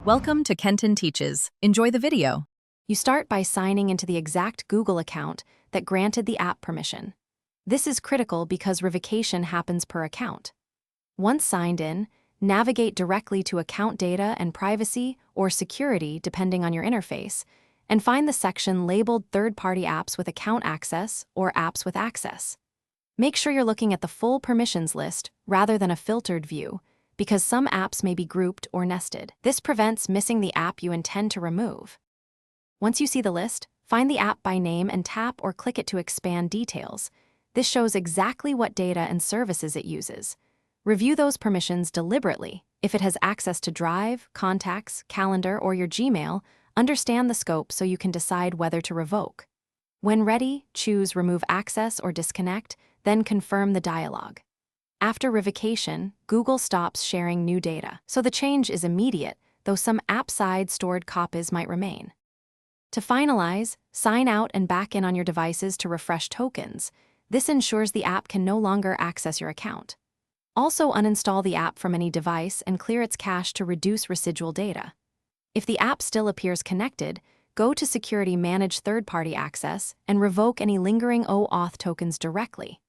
Welcome to Kenton Teaches. Enjoy the video. You start by signing into the exact Google account that granted the app permission. This is critical because revocation happens per account. Once signed in, navigate directly to Account Data and Privacy or Security depending on your interface, and find the section labeled Third-Party Apps with Account Access or Apps with Access. Make sure you're looking at the full permissions list rather than a filtered view, because some apps may be grouped or nested. This prevents missing the app you intend to remove. Once you see the list, find the app by name and tap or click it to expand details. This shows exactly what data and services it uses. Review those permissions deliberately. If it has access to Drive, Contacts, Calendar, or your Gmail, understand the scope so you can decide whether to revoke. When ready, choose Remove Access or Disconnect, then confirm the dialog. After revocation, Google stops sharing new data, so the change is immediate, though some app-side stored copies might remain. To finalize, sign out and back in on your devices to refresh tokens. This ensures the app can no longer access your account. Also uninstall the app from any device and clear its cache to reduce residual data. If the app still appears connected, go to Security Manage Third-Party Access and revoke any lingering OAuth tokens directly.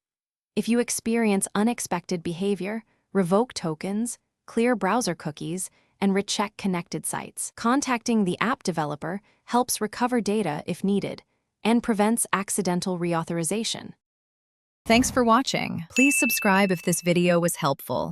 If you experience unexpected behavior, revoke tokens, clear browser cookies, and recheck connected sites. Contacting the app developer helps recover data if needed and prevents accidental reauthorization. Thanks for watching. Please subscribe if this video was helpful.